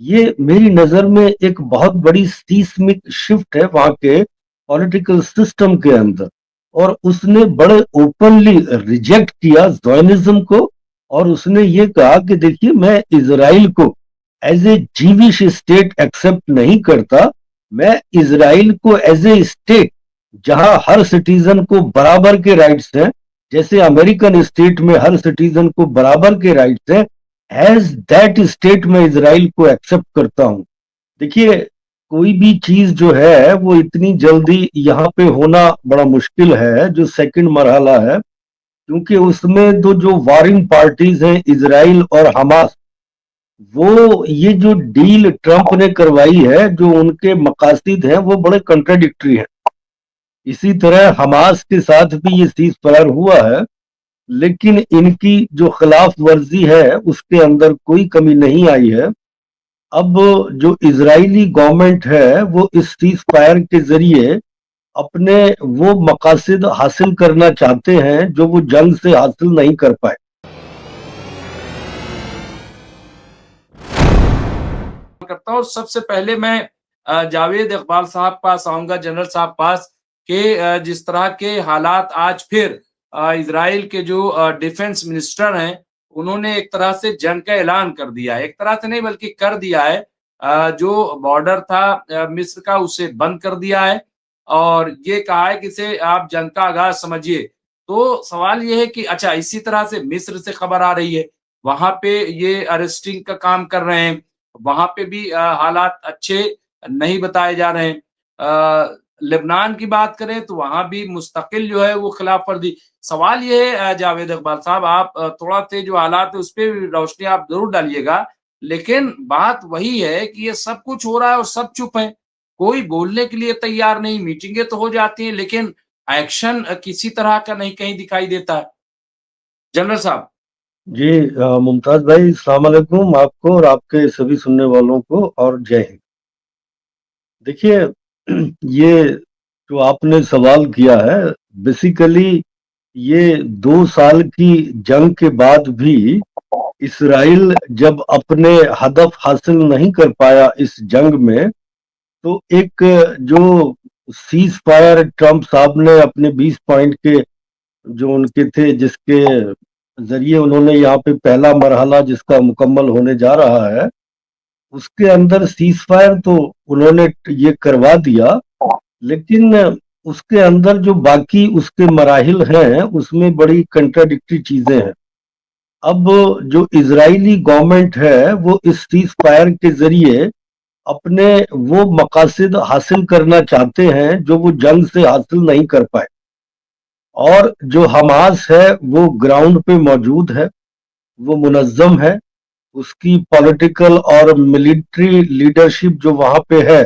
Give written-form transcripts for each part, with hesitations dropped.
یہ میری نظر میں ایک بہت بڑی سیسمک شفٹ ہے وہاں کے پولیٹیکل سسٹم کے اندر، اور اس نے بڑے اوپنلی ریجیکٹ کیا زائنزم کو، اور اس نے یہ کہا کہ دیکھیے میں اسرائیل کو as a Jewish state accept نہیں کرتا، میں اسرائیل کو ایز اے اسٹیٹ جہاں ہر سٹیزن کو برابر کے رائٹس ہیں، جیسے امریکن اسٹیٹ میں ہر سٹیزن کو برابر کے رائٹس ہیں، ایز دیٹ اسٹیٹ میں اسرائیل کو ایکسپٹ کرتا ہوں۔ دیکھیے کوئی بھی چیز جو ہے وہ اتنی جلدی یہاں پہ ہونا بڑا مشکل ہے، جو سیکنڈ مرحلہ ہے، کیونکہ اس میں تو جو وارنگ پارٹیز ہیں اسرائیل اور حماس، وہ یہ جو ڈیل ٹرمپ نے کروائی ہے، جو ان کے مقاصد ہیں وہ بڑے کنٹراڈکٹری ہیں۔ اسی طرح حماس کے ساتھ بھی یہ سیز فائر ہوا ہے، لیکن ان کی جو خلاف ورزی ہے اس کے اندر کوئی کمی نہیں آئی ہے۔ اب جو اسرائیلی گورنمنٹ ہے وہ اس سیز فائر کے ذریعے اپنے وہ مقاصد حاصل کرنا چاہتے ہیں جو وہ جنگ سے حاصل نہیں کر پائے۔ کرتا ہوں، سب سے پہلے میں جاوید اقبال صاحب پاس آؤں گا، جنرل صاحب پاس، کہ جس طرح کے حالات آج پھر اسرائیل کے جو ڈیفنس منسٹر ہیں انہوں نے ایک طرح سے جنگ کا اعلان کر دیا ہے، ایک طرح سے نہیں بلکہ کر دیا ہے۔ جو بارڈر تھا مصر کا اسے بند کر دیا ہے، اور یہ کہا ہے کہ اسے آپ جنگ کا آغاز سمجھیے۔ تو سوال یہ ہے کہ اچھا اسی طرح سے مصر سے خبر آ رہی ہے، وہاں پہ یہ ارسٹنگ کا کام کر رہے ہیں، وہاں پہ بھی حالات اچھے نہیں بتائے جا رہے ہیں۔ لبنان کی بات کریں تو وہاں بھی مستقل جو ہے وہ خلاف ورزی۔ سوال یہ ہے جاوید اقبال صاحب، آپ تھوڑا سے جو حالات ہے اس پہ روشنی آپ ضرور ڈالیے گا، لیکن بات وہی ہے کہ یہ سب کچھ ہو رہا ہے اور سب چپ ہیں، کوئی بولنے کے لیے تیار نہیں، میٹنگیں تو ہو جاتی ہیں لیکن ایکشن کسی طرح کا نہیں کہیں دکھائی دیتا ہے۔ جنرل صاحب جی ممتاز بھائی، السلام علیکم آپ کو اور آپ کے سبھی سننے والوں کو، اور جے ہند۔ دیکھیے یہ جو آپ نے سوال کیا ہے، بیسیکلی یہ 2 سال کی جنگ کے بعد بھی اسرائیل جب اپنے ہدف حاصل نہیں کر پایا اس جنگ میں، تو ایک جو سیز فائر ٹرمپ صاحب نے اپنے 20 پوائنٹ کے جو ان کے تھے، جس کے ذریعے انہوں نے یہاں پہ پہلا مرحلہ جس کا مکمل ہونے جا رہا ہے، اس کے اندر سیز فائر تو انہوں نے یہ کروا دیا، لیکن اس کے اندر جو باقی اس کے مراحل ہیں اس میں بڑی کنٹراڈکٹری چیزیں ہیں۔ اب جو اسرائیلی گورنمنٹ ہے وہ اس سیز فائر کے ذریعے اپنے وہ مقاصد حاصل کرنا چاہتے ہیں جو وہ جنگ سے حاصل نہیں کر پائے، اور جو حماس ہے وہ گراؤنڈ پہ موجود ہے، وہ منظم ہے، اس کی پولیٹیکل اور ملٹری لیڈرشپ جو وہاں پہ ہے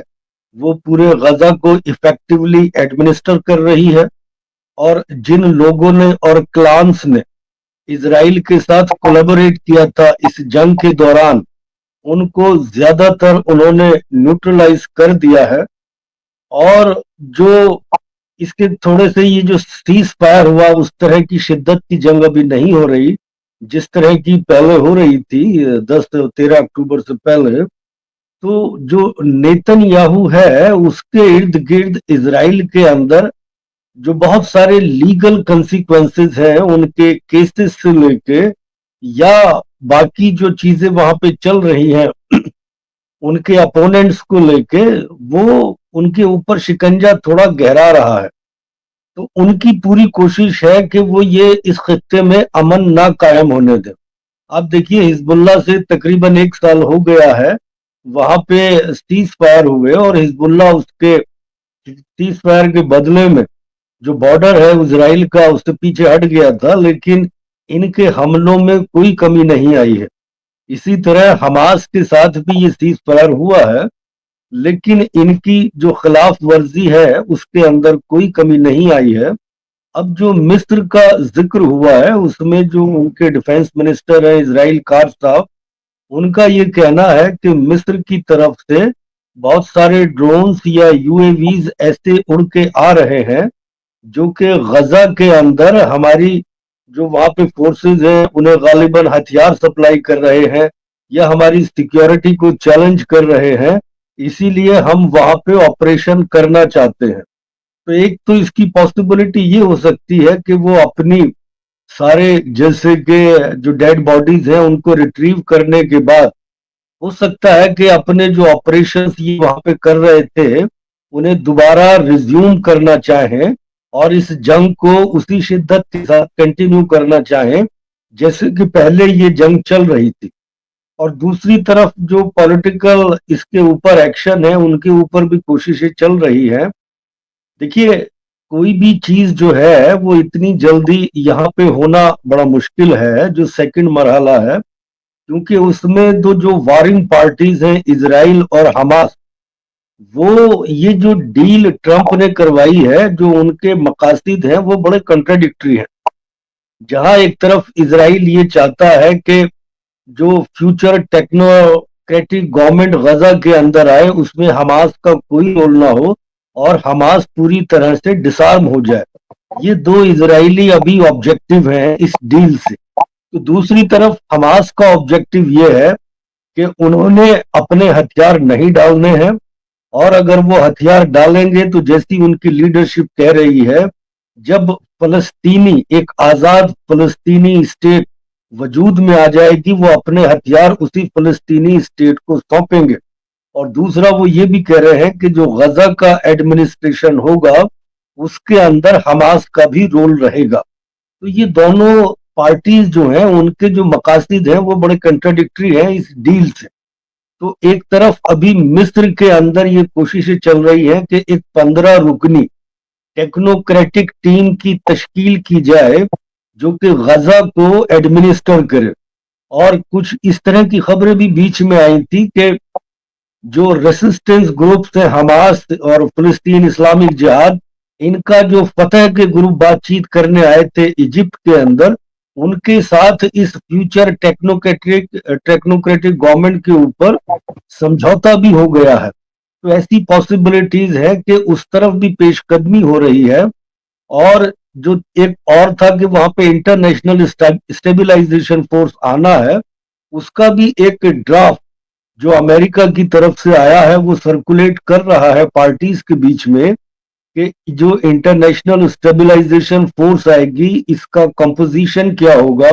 وہ پورے غزہ کو ایفیکٹولی ایڈمنسٹر کر رہی ہے، اور جن لوگوں نے اور کلانس نے اسرائیل کے ساتھ کولیبوریٹ کیا تھا اس جنگ کے دوران، ان کو زیادہ تر انہوں نے نیوٹرلائز کر دیا ہے۔ اور جو اس کے تھوڑے سے یہ جو سیز فائر ہوا، اس طرح کی شدت کی جنگ ابھی نہیں ہو رہی جس طرح کی پہلے ہو رہی تھی 13 اکتوبر سے پہلے۔ تو جو نیتن یاہو ہے اس کے ارد گرد اسرائیل کے اندر جو بہت سارے لیگل کنسیکوینسز ہیں ان کے کیسز سے لے کے، یا باقی جو چیزیں وہاں پہ چل رہی ہیں ان کے اپوننٹس کو لے کے، وہ ان کے اوپر شکنجہ تھوڑا گہرا رہا ہے۔ تو ان کی پوری کوشش ہے کہ وہ یہ اس خطے میں امن نہ قائم ہونے دیں۔ آپ دیکھیے حزب اللہ سے تقریباً 1 سال ہو گیا ہے، وہاں پہ سیز فائر ہوئے، اور حزب اللہ اس کے سیز فائر کے بدلے میں جو بارڈر ہے اسرائیل کا اس سے پیچھے ہٹ گیا تھا، لیکن ان کے حملوں میں کوئی کمی نہیں آئی ہے۔ اسی طرح حماس کے ساتھ بھی یہ سیز فائر ہوا ہے، لیکن ان کی جو خلاف ورزی ہے اس کے اندر کوئی کمی نہیں آئی ہے۔ اب جو مصر کا ذکر ہوا ہے اس میں جو ان کے ڈیفنس منسٹر ہیں اسرائیل کار صاحب، ان کا یہ کہنا ہے کہ مصر کی طرف سے بہت سارے ڈرونز یا یو اے ویز ایسے اڑ کے آ رہے ہیں جو کہ غزہ کے اندر ہماری جو وہاں پہ فورسز ہیں انہیں غالباً ہتھیار سپلائی کر رہے ہیں، या हमारी सिक्योरिटी को चैलेंज कर रहे हैं, इसीलिए हम वहां पे ऑपरेशन करना चाहते हैं। तो एक तो इसकी पॉसिबिलिटी ये हो सकती है कि वो अपनी सारे जैसे कि जो डेड बॉडीज हैं उनको रिट्रीव करने के बाद हो सकता है कि अपने जो ऑपरेशंस ये वहां पे कर रहे थे उन्हें दोबारा रिज्यूम करना चाहें और इस जंग को उसी शिद्दत के साथ कंटिन्यू करना चाहें जैसे कि पहले ये जंग चल रही थी। और दूसरी तरफ जो पॉलिटिकल इसके ऊपर एक्शन है उनके ऊपर भी कोशिशें चल रही हैं। देखिए, कोई भी चीज जो है वो इतनी जल्दी यहाँ पे होना बड़ा मुश्किल है, जो सेकंड मरहला है, क्योंकि उसमें जो वारिंग पार्टीज हैं इजराइल और हमास, वो ये जो डील ट्रंप ने करवाई है, जो उनके मकासद हैं वो बड़े कंट्राडिक्टरी हैं। जहां एक तरफ इजराइल ये चाहता है कि जो फ्यूचर टेक्नोक्रेटिक गवर्नमेंट गजा के अंदर आए उसमें हमास का कोई रोल ना हो और हमास पूरी तरह से डिसआर्म हो जाए। ये दो इजरायली अभी ऑब्जेक्टिव हैं इस डील से। तो दूसरी तरफ हमास का ऑब्जेक्टिव ये है कि उन्होंने अपने हथियार नहीं डालने हैं, और अगर वो हथियार डालेंगे तो जैसी उनकी लीडरशिप कह रही है, जब फलस्तीनी एक आजाद फलस्तीनी स्टेट वजूद में आ जाएगी वो अपने हथियार उसी फलस्तीनी स्टेट को सौंपेंगे। और दूसरा वो ये भी कह रहे हैं कि जो गजा का एडमिनिस्ट्रेशन होगा उसके अंदर हमास का भी रोल रहेगा। तो ये दोनों पार्टीज जो हैं उनके जो मकासद हैं वो बड़े कंट्राडिक्टरी हैं इस डील से। तो एक तरफ अभी मिस्र के अंदर ये कोशिशें चल रही हैं कि एक 15 रुकनी टेक्नोक्रेटिक टीम की तश्कील की जाए जो कि गजा को एडमिनिस्टर करे। और कुछ इस तरह की खबरें भी बीच में आई थी कि जो रेसिस्टेंस ग्रुप्स हैं हमास और फिलिस्तीन इस्लामिक जिहाद, इनका जो फतह के ग्रुप बातचीत करने आए थे इजिप्ट के अंदर, उनके साथ इस फ्यूचर टेक्नोक्रेटिक गवर्नमेंट के ऊपर समझौता भी हो गया है। तो ऐसी पॉसिबिलिटीज है कि उस तरफ भी पेशकदमी हो रही है। और जो एक और था कि वहां पे इंटरनेशनल स्टेबलाइजेशन फोर्स आना है, उसका भी एक ड्राफ्ट जो अमेरिका की तरफ से आया है वो सर्कुलेट कर रहा है पार्टीज के बीच में कि जो इंटरनेशनल स्टेबलाइजेशन फोर्स आएगी इसका कंपोजिशन क्या होगा,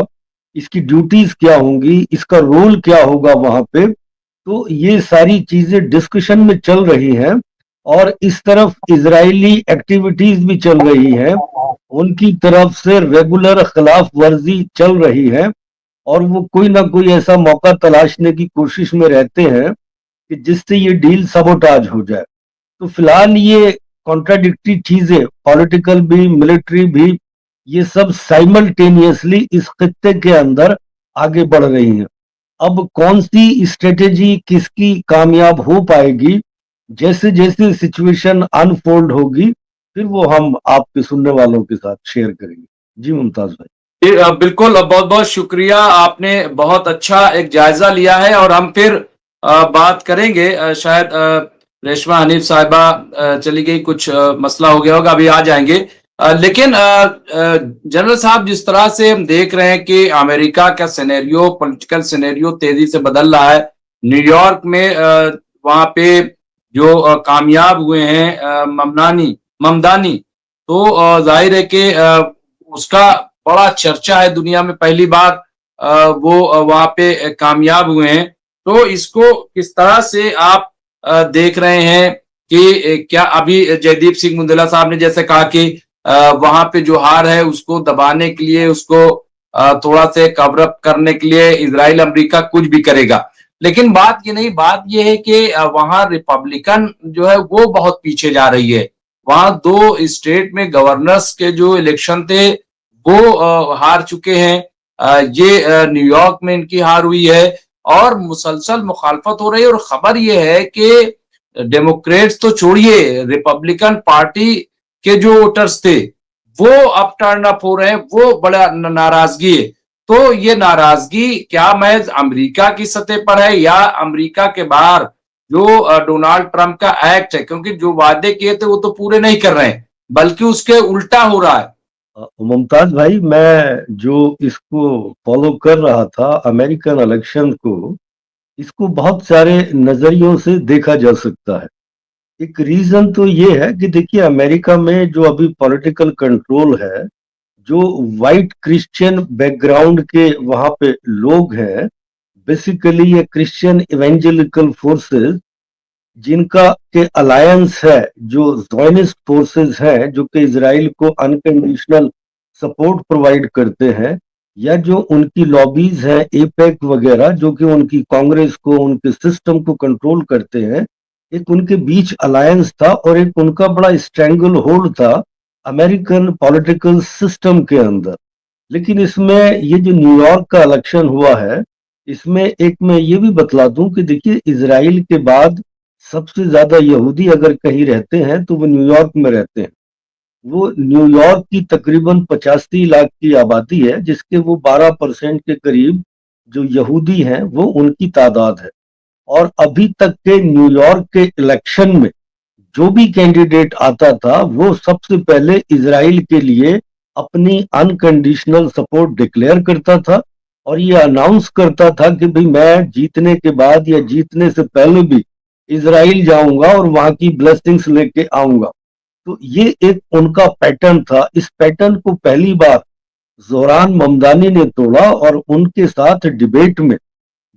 इसकी ड्यूटीज क्या होंगी, इसका रोल क्या होगा वहां पे। तो ये सारी चीजें डिस्कशन में चल रही हैं। और इस तरफ इजरायली एक्टिविटीज भी चल रही हैं, उनकी तरफ से रेगुलर खिलाफ वर्जी चल रही है और वो कोई ना कोई ऐसा मौका तलाशने की कोशिश में रहते हैं कि जिससे ये डील सबोटाज हो जाए। तो फिलहाल ये कॉन्ट्राडिक्टरी चीजें, पॉलिटिकल भी मिलिट्री भी, ये सब साइमल्टेनियसली इस खित्ते के अंदर आगे बढ़ रही हैं। अब कौन सी स्ट्रेटेजी किसकी कामयाब हो पाएगी, जैसे जैसे सिचुएशन अनफोल्ड होगी फिर वो हम आपके सुनने वालों के साथ शेयर करेंगे। जी मुमताज भाई। बिल्कुल, बहुत बहुत शुक्रिया, आपने बहुत अच्छा एक जायजा लिया है और हम फिर बात करेंगे। शायद रेशमा हनीफ साहिबा चली गई, कुछ मसला हो गया होगा, अभी आ जाएंगे। लेकिन जनरल साहब, जिस तरह से हम देख रहे हैं कि अमेरिका का सिनेरियो, पॉलिटिकल सिनेरियो तेजी से बदल रहा है। न्यूयॉर्क में वहां पे जो कामयाब हुए हैं ममदानी, तो जाहिर है कि उसका बड़ा चर्चा है दुनिया में, पहली बार वो वहां पे कामयाब हुए हैं। तो इसको किस तरह से आप देख रहे हैं कि क्या अभी जयदीप सिंह मुंडेला साहब ने जैसे कहा कि वहां पे जो हार है उसको दबाने के लिए, उसको थोड़ा से कवर अप करने के लिए इजराइल अमेरिका कुछ भी करेगा। लेकिन बात ये नहीं, बात ये है कि वहां रिपब्लिकन जो है वो बहुत पीछे जा रही है। वहां 2 स्टेट में गवर्नर्स के जो इलेक्शन थे वो हार चुके हैं। ये न्यूयॉर्क में इनकी हार हुई है और मुसलसल मुखालफत हो रही है। और खबर ये है कि डेमोक्रेट्स तो छोड़िए, रिपब्लिकन पार्टी के जो वोटर्स थे वो अब टर्न अप हो रहे हैं, वो बड़ा नाराजगी है। तो ये नाराजगी क्या महज अमेरिका की सतह पर है या अमेरिका के बाहर जो डोनाल्ड ट्रंप का एक्ट है, क्योंकि जो वादे किए थे वो तो पूरे नहीं कर रहे हैं, बल्कि उसके उल्टा हो रहा है। मुमताज भाई, मैं जो इसको फॉलो कर रहा था अमेरिकन इलेक्शन को, इसको बहुत सारे नजरियों से देखा जा सकता है। एक रीजन तो ये है कि देखिए अमेरिका में जो अभी पॉलिटिकल कंट्रोल है, जो वाइट क्रिश्चियन बैकग्राउंड के वहां पे लोग हैं, बेसिकली ये क्रिश्चियन इवेंजेलिकल फोर्सेस जिनका के अलायंस है, जो ज़ायनिस्ट फोर्सेस हैं जो कि इजराइल को अनकंडीशनल सपोर्ट प्रोवाइड करते हैं, या जो उनकी लॉबीज हैं एपेक वगैरह जो कि उनकी कांग्रेस को, उनके सिस्टम को कंट्रोल करते हैं, एक उनके बीच अलायंस था और एक उनका बड़ा स्ट्रैंगल होल्ड था अमेरिकन पॉलिटिकल सिस्टम के अंदर। लेकिन इसमें ये जो न्यूयॉर्क का इलेक्शन हुआ है, इसमें एक मैं ये भी बतला दूं कि देखिए इजराइल के बाद सबसे ज्यादा यहूदी अगर कहीं रहते हैं तो वो न्यूयॉर्क में रहते हैं। वो न्यूयॉर्क की तकरीबन 85 लाख की आबादी है, जिसके वो 12% के करीब जो यहूदी हैं वो उनकी तादाद है। और अभी तक के न्यूयॉर्क के इलेक्शन में जो भी कैंडिडेट आता था वो सबसे पहले इजराइल के लिए अपनी अनकंडीशनल सपोर्ट डिक्लेयर करता था और ये अनाउंस करता था कि भाई मैं जीतने के बाद या जीतने से पहले भी इजराइल जाऊंगा और वहां की ब्लेसिंग्स लेके आऊंगा। तो ये एक उनका पैटर्न था। इस पैटर्न को पहली बार जोरान ममदानी ने तोड़ा और उनके साथ डिबेट में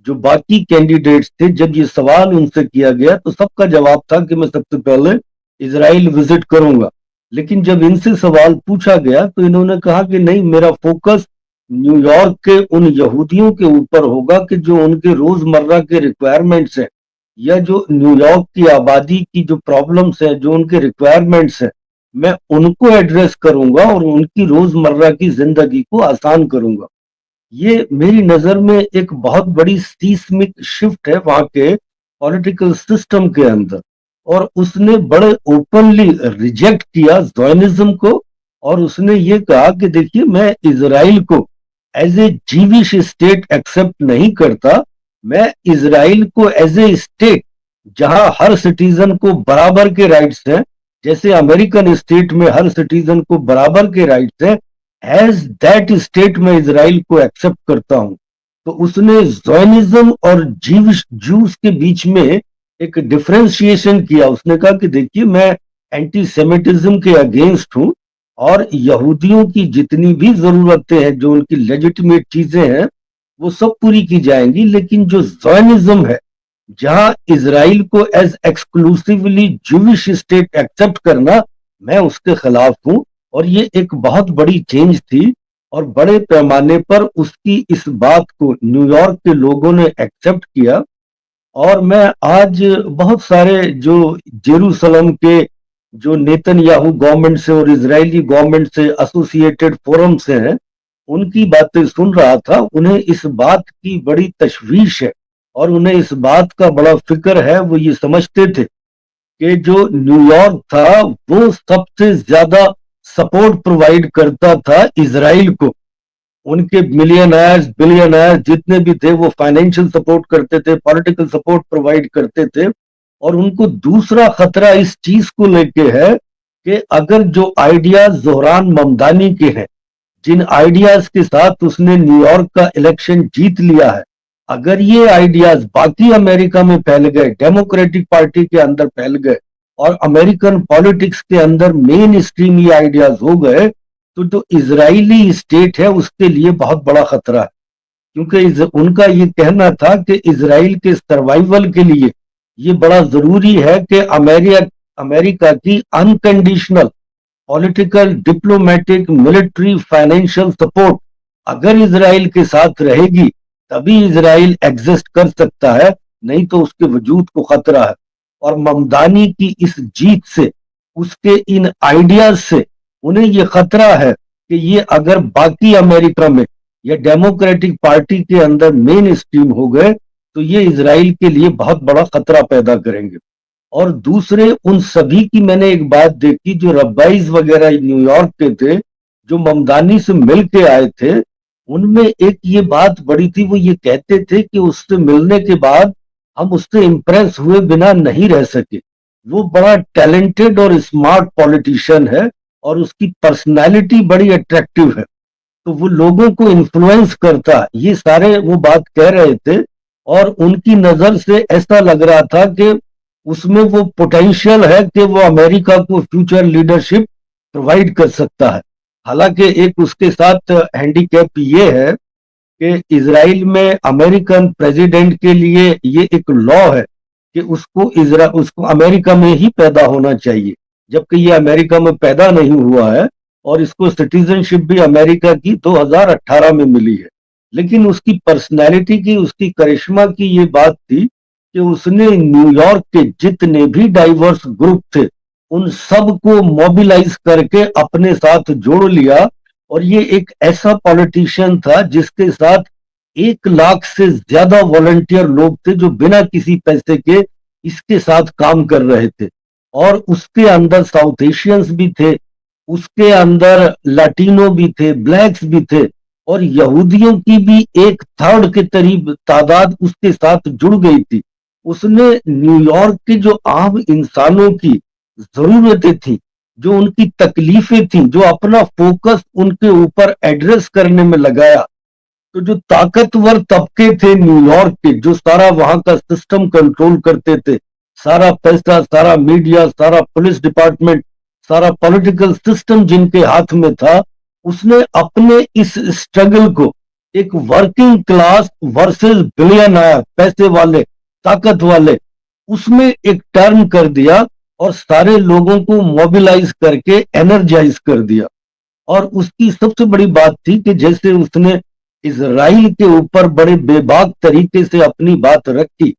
जो बाकी कैंडिडेट्स थे, जब ये सवाल उनसे किया गया तो सबका जवाब था कि मैं सबसे पहले इजराइल विजिट करूंगा। लेकिन जब इनसे सवाल पूछा गया तो इन्होंने कहा कि नहीं, मेरा फोकस न्यूयॉर्क के उन यहूदियों के ऊपर होगा कि जो उनके रोजमर्रा के रिक्वायरमेंट्स हैं या जो न्यूयॉर्क की आबादी की जो प्रॉब्लम्स हैं, जो उनके रिक्वायरमेंट्स हैं, मैं उनको एड्रेस करूंगा और उनकी रोजमर्रा की जिंदगी को आसान करूंगा। ये मेरी नजर में एक बहुत बड़ी सीस्मिक शिफ्ट है वहां के पॉलिटिकल सिस्टम के अंदर। और उसने बड़े ओपनली रिजेक्ट किया ज़ायनिज्म को और उसने ये कहा कि देखिए मैं इजराइल को as a Jewish state accept नहीं करता, मैं इजराइल को एज ए स्टेट जहां हर सिटीजन को बराबर के राइट्स हैं, जैसे अमेरिकन स्टेट में हर सिटीजन को बराबर के राइट्स हैं, एज दैट स्टेट में इजराइल को एक्सेप्ट करता हूं। तो उसने ज़ायनिज्म और जीविश जूस के बीच में एक डिफरेंशिएशन किया। उसने कहा कि देखिए मैं एंटी सेमिटिज्म के अगेंस्ट हूं और यहूदियों की जितनी भी जरूरतें हैं, जो उनकी लेजिटिमेट चीजें हैं, वो सब पूरी की जाएंगी, लेकिन जो ज़ायनिज्म है जहां इजराइल को as exclusively Jewish state accept करना, मैं उसके खिलाफ हूं। और ये एक बहुत बड़ी चेंज थी और बड़े पैमाने पर उसकी इस बात को न्यूयॉर्क के लोगों ने एक्सेप्ट किया। और मैं आज बहुत सारे जो जेरूसलम के जो नेतन्याहू गवर्नमेंट से और इजरायली गवर्नमेंट से एसोसिएटेड फोरम से हैं, उनकी बातें सुन रहा था। उन्हें इस बात की बड़ी तशवीश है और उन्हें इस बात का बड़ा फिक्र है। वो ये समझते थे कि जो न्यूयॉर्क था वो सबसे ज्यादा सपोर्ट प्रोवाइड करता था इजराइल को। उनके मिलियनर्स बिलियनर्स जितने भी थे वो फाइनेंशियल सपोर्ट करते थे, पॉलिटिकल सपोर्ट प्रोवाइड करते थे। और उनको दूसरा खतरा इस चीज को लेके है कि अगर जो आइडियाज जोहरान ममदानी के हैं, जिन आइडियाज के साथ उसने न्यूयॉर्क का इलेक्शन जीत लिया है, अगर ये आइडियाज बाकी अमेरिका में फैल गए, डेमोक्रेटिक पार्टी के अंदर फैल गए और अमेरिकन पॉलिटिक्स के अंदर मेन स्ट्रीम ये आइडियाज हो गए, तो जो इजरायली स्टेट है उसके लिए बहुत बड़ा खतरा है। क्योंकि उनका ये कहना था कि इजराइल के सर्वाइवल के लिए ये बड़ा जरूरी है कि अमेरिका की unconditional political, diplomatic, military, financial support अगर इजराइल के साथ रहेगी तभी इजराइल एग्जिस्ट कर सकता है, नहीं तो उसके वजूद को खतरा है। और ममदानी की इस जीत से, उसके इन आइडियाज से उन्हें ये खतरा है कि ये अगर बाकी अमेरिका में या डेमोक्रेटिक पार्टी के अंदर मेन स्ट्रीम हो गए तो ये इजराइल के लिए बहुत बड़ा खतरा पैदा करेंगे। और दूसरे उन सभी की मैंने एक बात देखी, जो रब्बाइज वगैरह न्यूयॉर्क के थे जो ममदानी से मिल के आए थे, उनमें एक ये बात बड़ी थी। वो ये कहते थे कि उससे मिलने के बाद हम उससे इंप्रेस हुए बिना नहीं रह सके। वो बड़ा टैलेंटेड और स्मार्ट पॉलिटिशियन है और उसकी पर्सनालिटी बड़ी अट्रैक्टिव है, तो वो लोगों को इन्फ्लुएंस करता। ये सारे वो बात कह रहे थे اور ان کی نظر سے ایسا لگ رہا تھا کہ اس میں وہ پوٹینشیل ہے کہ وہ امریکہ کو فیوچر لیڈرشپ پرووائڈ کر سکتا ہے. حالانکہ ایک اس کے ساتھ ہینڈی کیپ یہ ہے کہ اسرائیل میں امریکن پریزیڈنٹ کے لیے یہ ایک لا ہے کہ اس کو امریکہ میں ہی پیدا ہونا چاہیے، جبکہ یہ امریکہ میں پیدا نہیں ہوا ہے اور اس کو سٹیزن شپ بھی امریکہ کی 2018 میں ملی ہے. لیکن اس کی پرسنالٹی کی، اس کی کرشمہ کی یہ بات تھی کہ اس نے نیو یارک کے جتنے بھی ڈائیورس گروپ تھے ان سب کو موبیلائز کر کے اپنے ساتھ جوڑ لیا. اور یہ ایک ایسا پولیٹیشین تھا جس کے ساتھ 1 لاکھ سے زیادہ والنٹیئر لوگ تھے جو بنا کسی پیسے کے اس کے ساتھ کام کر رہے تھے. اور اس کے اندر ساؤتھ ایشینز بھی تھے، اس کے اندر لاٹینو بھی تھے، بلیکس بھی تھے، اور یہودیوں کی بھی 1/3 کے قریب تعداد اس کے ساتھ جڑ گئی تھی. اس نے نیو یارک کے جو عام انسانوں کی ضرورتیں تھیں، جو ان کی تکلیفیں تھیں، جو اپنا فوکس ان کے اوپر ایڈریس کرنے میں لگایا. تو جو طاقتور طبقے تھے نیو یارک کے، جو سارا وہاں کا سسٹم کنٹرول کرتے تھے، سارا پیسہ، سارا میڈیا، سارا پولیس ڈپارٹمنٹ، سارا پولیٹیکل سسٹم جن کے ہاتھ میں تھا، اس نے اپنے اس اسٹرگل کو ایک ورکنگ کلاس ورسز بلینئر، پیسے والے، طاقت والے، اس میں ایک ٹرن کر دیا اور سارے لوگوں کو موبیلائز کر کے انرجائز کر دیا. اور اس کی سب سے بڑی بات تھی کہ جیسے اس نے اسرائیل کے اوپر بڑے بے باک طریقے سے اپنی بات رکھی،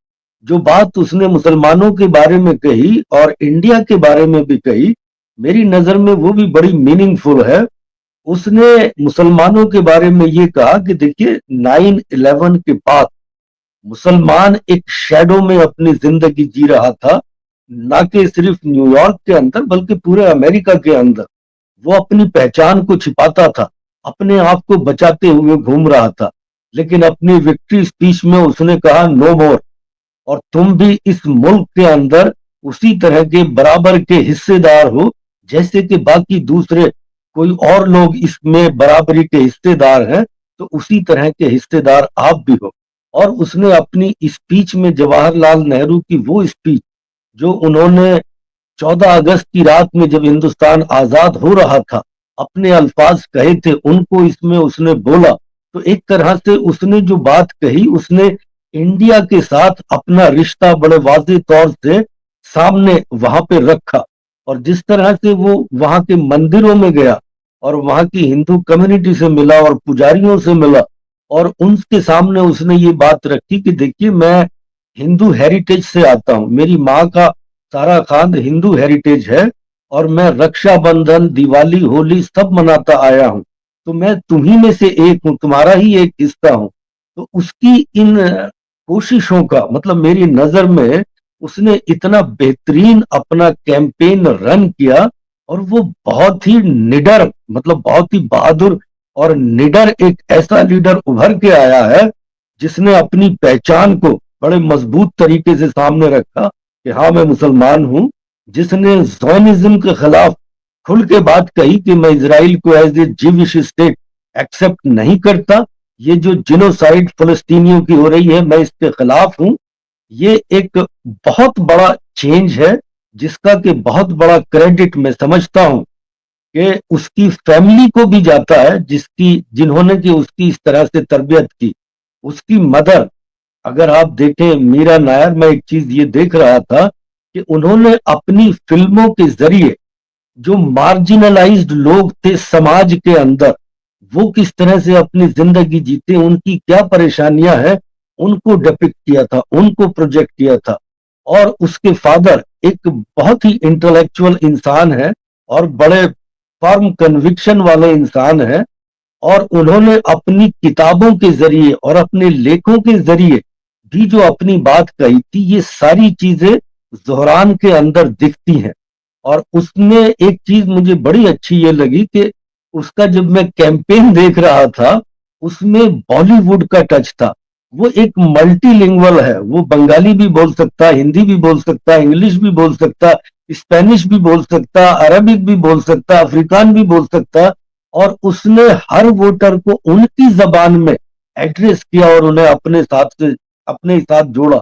جو بات اس نے مسلمانوں کے بارے میں کہی اور انڈیا کے بارے میں بھی کہی، میری نظر میں وہ بھی بڑی میننگ فل ہے. اس نے مسلمانوں کے بارے میں یہ کہا کہ دیکھیے 9/11 کے بعد مسلمان ایک شیڈو میں اپنی زندگی جی رہا تھا، نہ کہ صرف نیو یارک کے اندر بلکہ پورے امریکہ کے اندر. وہ اپنی پہچان کو چھپاتا تھا، اپنے آپ کو بچاتے ہوئے گھوم رہا تھا. لیکن اپنی وکٹری اسپیچ میں اس نے کہا نو مور، اور تم بھی اس ملک کے اندر اسی طرح کے برابر کے حصے دار ہو جیسے کہ باقی دوسرے کوئی اور لوگ اس میں برابری کے حصے دار ہیں، تو اسی طرح کے حصے دار آپ بھی ہو. اور اس نے اپنی اسپیچ میں جواہر لال نہرو کی وہ اسپیچ جو انہوں نے 14 اگست کی رات میں جب ہندوستان آزاد ہو رہا تھا اپنے الفاظ کہے تھے، ان کو اس میں اس نے بولا. تو ایک طرح سے اس نے جو بات کہی، اس نے انڈیا کے ساتھ اپنا رشتہ بڑے واضح طور سے سامنے وہاں پہ رکھا. اور جس طرح سے وہ وہاں کے مندروں میں گیا اور وہاں کی ہندو کمیونٹی سے ملا اور پجاریوں سے ملا، اور ان کے سامنے اس نے یہ بات رکھی کہ دیکھیے میں ہندو ہیریٹیج سے آتا ہوں، میری ماں کا سارا خاند ہندو ہیریٹیج ہے، اور میں رکشا بندھن، دیوالی، ہولی سب مناتا آیا ہوں، تو میں تمہیں میں سے ایک ہوں، تمہارا ہی ایک حصہ ہوں. تو اس کی ان کوششوں کا مطلب میری نظر میں اس نے اتنا بہترین اپنا کیمپین رن کیا، اور وہ بہت ہی نڈر، مطلب بہت ہی بہادر اور نڈر ایک ایسا لیڈر ابھر کے آیا ہے جس نے اپنی پہچان کو بڑے مضبوط طریقے سے سامنے رکھا کہ ہاں میں مسلمان ہوں، جس نے زائنزم کے خلاف کھل کے بات کہی کہ میں اسرائیل کو as a Jewish state accept نہیں کرتا، یہ جو جینوسائیڈ فلسطینیوں کی ہو رہی ہے میں اس کے خلاف ہوں. یہ ایک بہت بڑا چینج ہے جس کا کہ بہت بڑا کریڈٹ میں سمجھتا ہوں کہ اس کی فیملی کو بھی جاتا ہے، جنہوں نے کہ اس کی اس طرح سے تربیت کی. اس کی مدر، اگر آپ دیکھیں میرا نائر، میں ایک چیز یہ دیکھ رہا تھا کہ انہوں نے اپنی فلموں کے ذریعے جو مارجنلائزڈ لوگ تھے سماج کے اندر، وہ کس طرح سے اپنی زندگی جیتے، ان کی کیا پریشانیاں ہیں، ان کو ڈپکٹ کیا تھا، ان کو پروجیکٹ کیا تھا. اور اس کے فادر ایک بہت ہی انٹلیکچوئل انسان ہے اور بڑے فارم کنوکشن والے انسان ہیں، اور انہوں نے اپنی کتابوں کے ذریعے اور اپنے لیکھوں کے ذریعے بھی جو اپنی بات کہی تھی، یہ ساری چیزیں زہران کے اندر دکھتی ہیں. اور اس نے ایک چیز مجھے بڑی اچھی یہ لگی کہ اس کا جب میں کیمپین دیکھ رہا تھا اس میں بالی ووڈ کا ٹچ تھا. وہ ایک ملٹی لنگول ہے، وہ بنگالی بھی بول سکتا، ہندی بھی بول سکتا، انگلش بھی بول سکتا، اسپینش بھی بول سکتا، عربک بھی بول سکتا، افریقان بھی بول سکتا. اور اس نے ہر ووٹر کو ان کی زبان میں ایڈریس کیا اور انہیں اپنے ساتھ سے अपने साथ जोड़ा,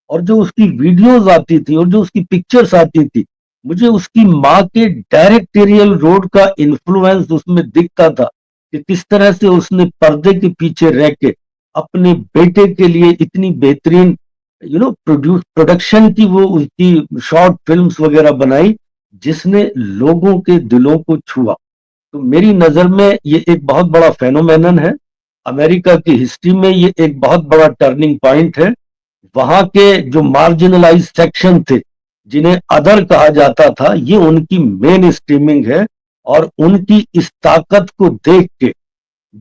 और जो उसकी वीडियोस आती थी और जो उसकी पिक्चर्स आती थी, मुझे उसकी माँ के डायरेक्टोरियल रोड का इन्फ्लुएंस उसमें दिखता था कि किस तरह से उसने पर्दे के पीछे रह के अपने बेटे के लिए इतनी बेहतरीन प्रोडक्शन की वो उसकी शॉर्ट फिल्म्स वगैरह बनाई, जिसने लोगों के दिलों को छुआ। तो मेरी नजर में ये एक बहुत बड़ा फेनोमेनन है, अमेरिका की हिस्ट्री में ये एक बहुत बड़ा टर्निंग पॉइंट है। वहां के जो मार्जिनलाइज सेक्शन थे, जिन्हें अदर कहा जाता था, ये उनकी मेन स्ट्रीमिंग है, और उनकी इस ताकत को देख के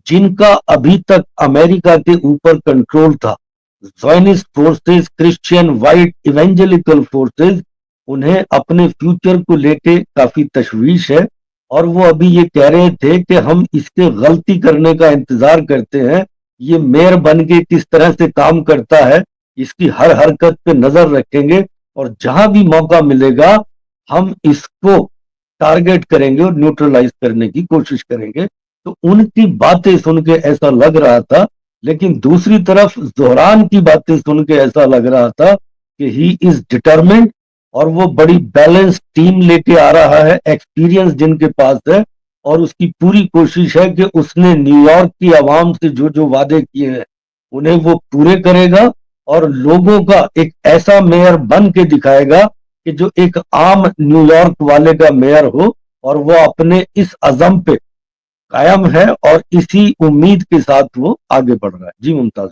जिनका अभी तक अमेरिका के ऊपर कंट्रोल था, Zionist forces, Christian white evangelical forces, उन्हें अपने फ्यूचर को लेके काफी तशवीश है, और वो अभी ये कह रहे थे कि हम इसके गलती करने का इंतजार करते हैं, ये मेयर बन के किस तरह से काम करता है, इसकी हर हरकत पे नजर रखेंगे, और जहां भी मौका मिलेगा हम इसको टारगेट करेंगे और न्यूट्रलाइज करने की कोशिश करेंगे। तो उनकी बातें सुन के ऐसा लग रहा था, लेकिन दूसरी तरफ ज़ोहरान की बातें सुन के ऐसा लग रहा था कि ही इज डिटरमिन्ड, और वो बड़ी बैलेंस टीम लेके आ रहा है, एक्सपीरियंस जिनके पास है, और उसकी पूरी कोशिश है कि उसने न्यूयॉर्क की आवाम से जो जो वादे किए हैं उन्हें वो पूरे करेगा, और लोगों का एक ऐसा मेयर बन के दिखाएगा कि जो एक आम न्यूयॉर्क वाले का मेयर हो, और वो अपने इस अज़म पे कायम है, और इसी उम्मीद के साथ वो आगे बढ़ रहा है। जी मुमताज।